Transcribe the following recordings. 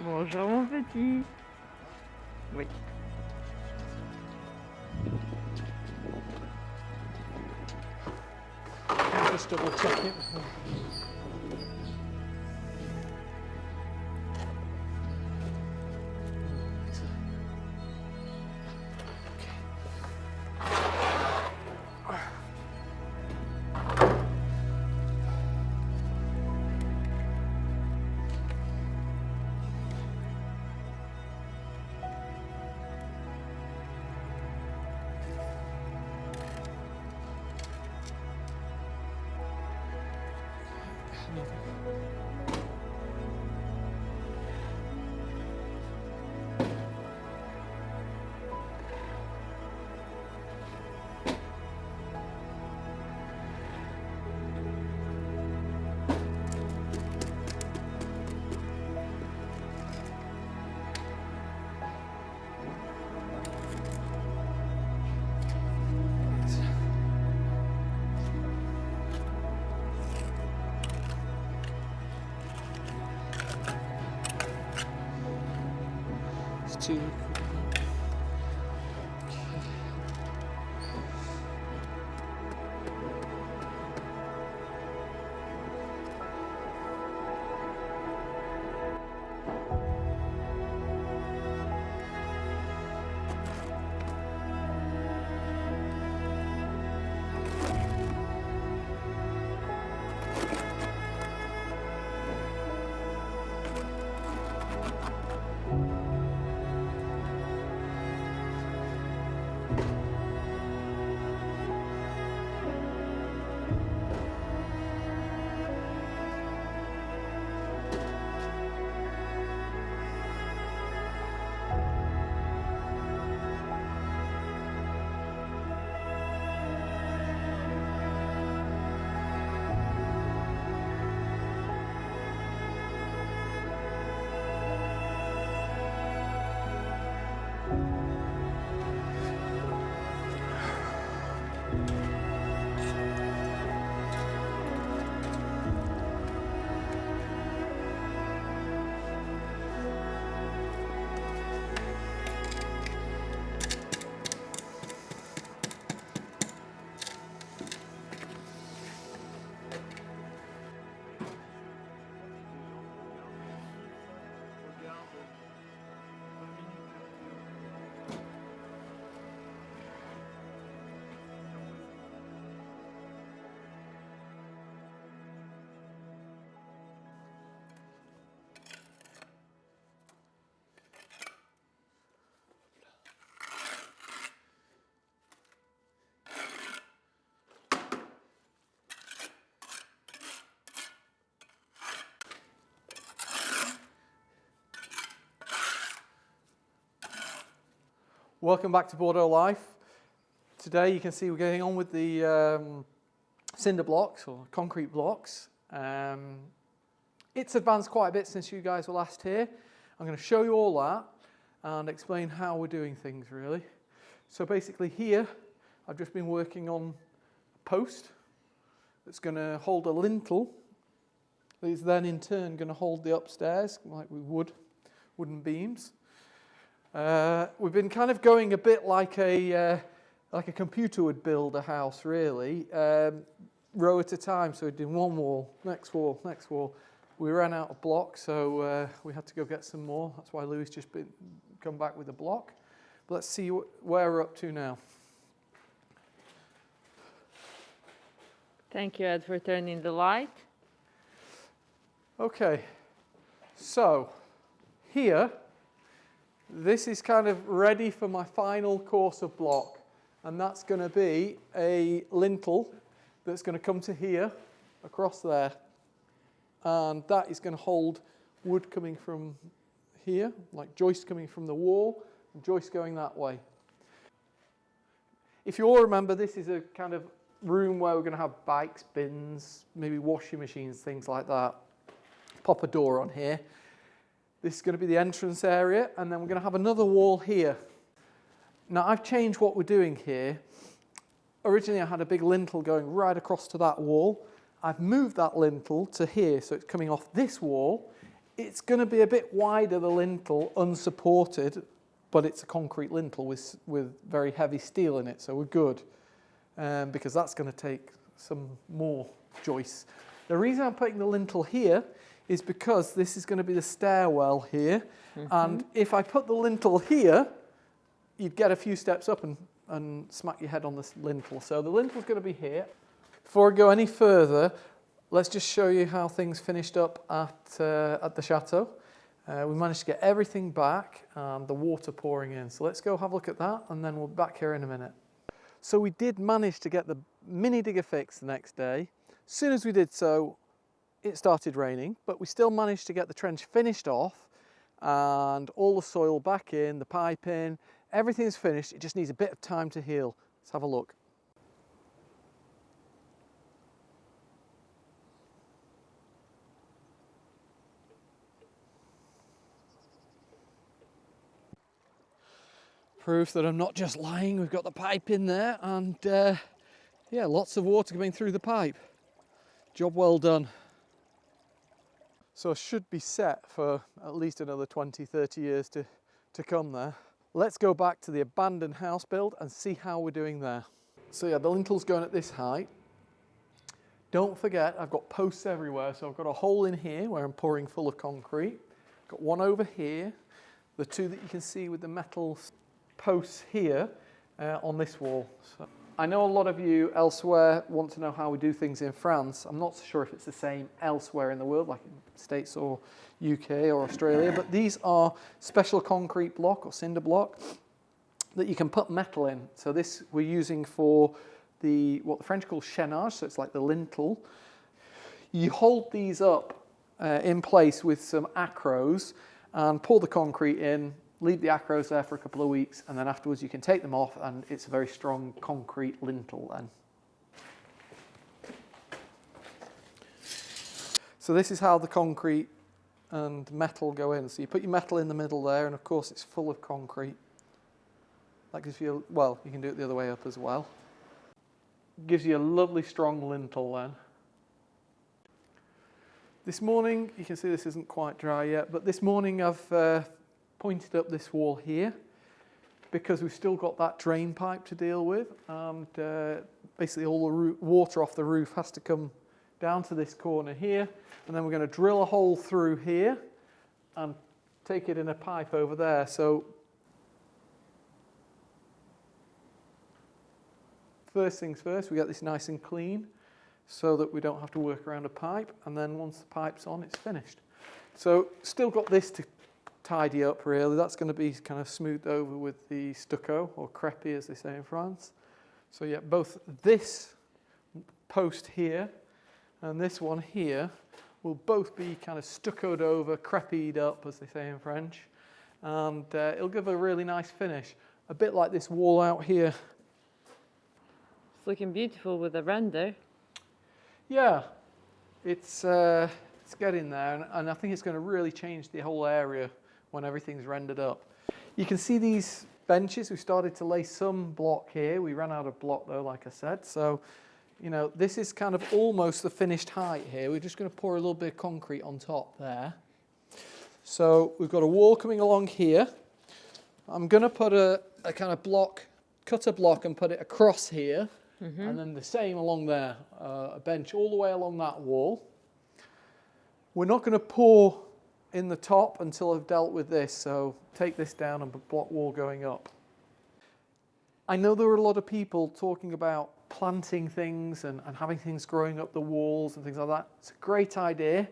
Bonjour mon petit. Oui. Just double check it. It's too. Welcome back to Bordeaux Life. Today you can see we're getting on with the cinder blocks or concrete blocks. It's advanced quite a bit since you guys were last here. I'm going to show you all that and explain how we're doing things really. So basically here I've just been working on a post that's going to hold a lintel that is then in turn going to hold the upstairs like we would wooden beams. We've been kind of going a bit like a computer would build a house, really, row at a time. So we did one wall, next wall, next wall. We ran out of blocks, so we had to go get some more. That's why Louis just come back with a block. But let's see where we're up to now. Thank you, Ed, for turning the light. Okay, so here, this is kind of ready for my final course of block, and that's going to be a lintel that's going to come to here, across there, and that is going to hold wood coming from here, like joist coming from the wall, and joist going that way. If you all remember, this is a kind of room where we're going to have bikes, bins, maybe washing machines, things like that. Pop a door on here. This is going to be the entrance area, and then we're going to have another wall here. Now, I've changed what we're doing here. Originally, I had a big lintel going right across to that wall. I've moved that lintel to here, so it's coming off this wall It's going to be a bit wider, the lintel, unsupported, but it's a concrete lintel with very heavy steel in it, so we're good, because that's going to take some more joists. The reason I'm putting the lintel here is because this is going to be the stairwell here, and if I put the lintel here, you'd get a few steps up and smack your head on this lintel. So the lintel's going to be here. Before I go any further, let's just show you how things finished up at the chateau. We managed to get everything back and the water pouring in. So let's go have a look at that, and then we'll be back here in a minute. So we did manage to get the mini digger fixed the next day. As soon as we did so, it started raining, but we still managed to get the trench finished off and all the soil back in, the pipe in, everything's finished. It just needs a bit of time to heal. Let's have a look. Proof that I'm not just lying. We've got the pipe in there, and yeah, lots of water coming through the pipe. Job well done. So I should be set for at least another 20-30 years to come there. Let's go back to the abandoned house build and see how we're doing there. So yeah, the lintel's going at this height. Don't forget, I've got posts everywhere, so I've got a hole in here where I'm pouring full of concrete. Got one over here, the two that you can see with the metal posts here on this wall. So I know a lot of you elsewhere want to know how we do things in France. I'm not sure if it's the same elsewhere in the world, like in States or UK or Australia, but these are special concrete block or cinder block that you can put metal in. So this we're using for what the French call chaînage, so it's like the lintel. You hold these up in place with some acros and pour the concrete in, leave the acros there for a couple of weeks, and then afterwards you can take them off and it's a very strong concrete lintel then. So this is how the concrete and metal go in. So you put your metal in the middle there, and of course it's full of concrete. That gives you, well, you can do it the other way up as well. Gives you a lovely strong lintel then. This morning, you can see this isn't quite dry yet, but this morning I've pointed up this wall here because we've still got that drain pipe to deal with, and basically all the water off the roof has to come down to this corner here, and then we're going to drill a hole through here and take it in a pipe over there. So first things first, we get this nice and clean so that we don't have to work around a pipe, and then once the pipe's on, it's finished. So still got this to tidy up really. That's going to be kind of smoothed over with the stucco, or crépi as they say in France. So yeah, both this post here and this one here will both be kind of stuccoed over, crépied up as they say in French, and it'll give a really nice finish. A bit like this wall out here. It's looking beautiful with the render. Yeah, it's getting there, and I think it's going to really change the whole area when everything's rendered up. You can see these benches. We started to lay some block here. We ran out of block though, like I said. So, you know, this is kind of almost the finished height here. We're just going to pour a little bit of concrete on top there. So we've got a wall coming along here. I'm going to put a kind of block, cut a block and put it across here. And then the same along there, a bench all the way along that wall. We're not going to pour in the top until I've dealt with this, so take this down and put block wall going up. I know there are a lot of people talking about planting things and having things growing up the walls and things like that. It's a great idea,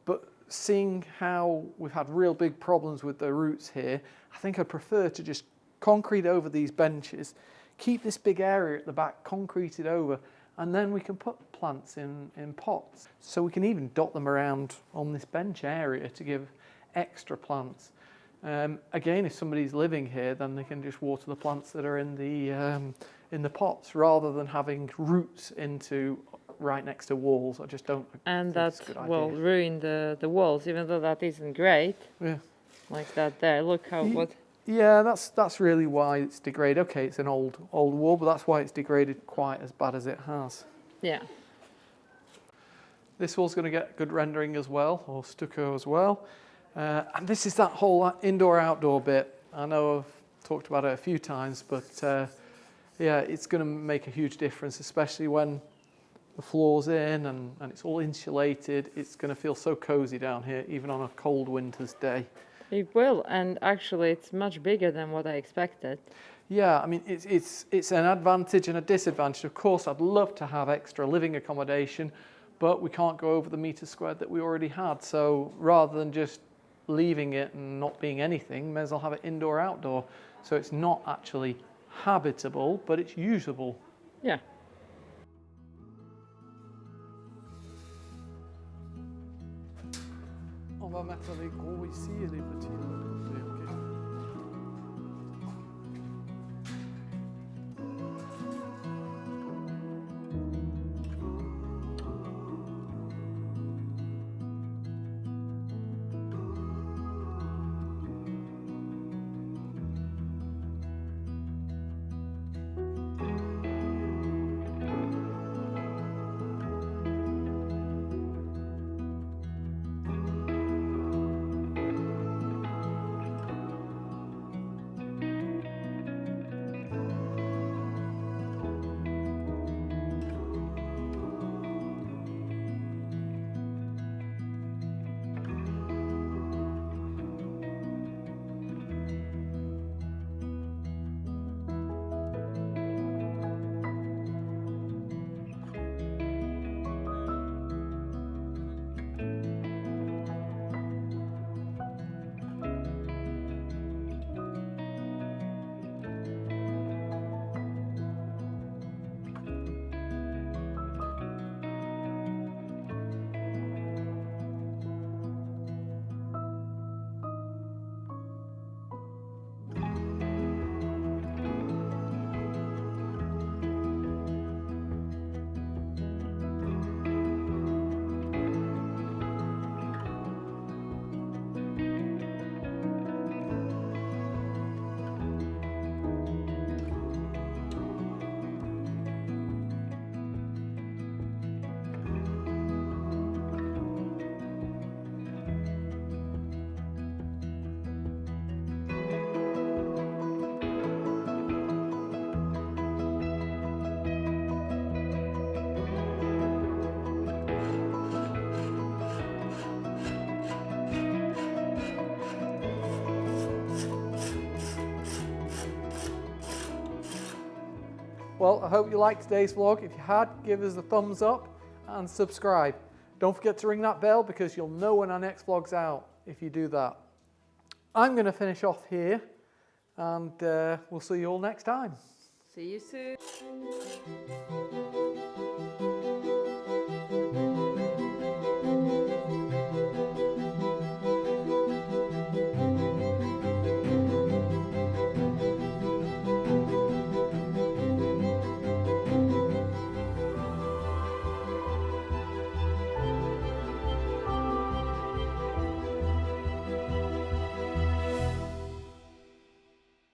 but seeing how we've had real big problems with the roots here, I think I'd prefer to just concrete over these benches, keep this big area at the back concreted over, and then we can put plants in pots. So we can even dot them around on this bench area to give extra plants. Again, if somebody's living here, then they can just water the plants that are in the pots rather than having roots into right next to walls. I just don't. And that will ruin the walls, even though that isn't great. Yeah. Like that there. Look how what. Yeah, that's really why it's degraded. Okay, it's an old wall, but that's why it's degraded quite as bad as it has. Yeah. This wall's going to get good rendering as well, or stucco as well. And this is that whole indoor-outdoor bit. I know I've talked about it a few times, but yeah, it's going to make a huge difference, especially when the floor's in and it's all insulated. It's going to feel so cozy down here, even on a cold winter's day. It will, and actually it's much bigger than what I expected. Yeah, I mean, it's an advantage and a disadvantage. Of course, I'd love to have extra living accommodation, but we can't go over the metre squared that we already had. So rather than just leaving it and not being anything, may as well have it indoor-outdoor. So it's not actually habitable, but it's usable. Yeah. On va mettre les gros ici et les petits de l'autre côté, ok? Well, I hope you liked today's vlog. If you had, give us a thumbs up and subscribe. Don't forget to ring that bell because you'll know when our next vlog's out if you do that. I'm going to finish off here and we'll see you all next time. See you soon.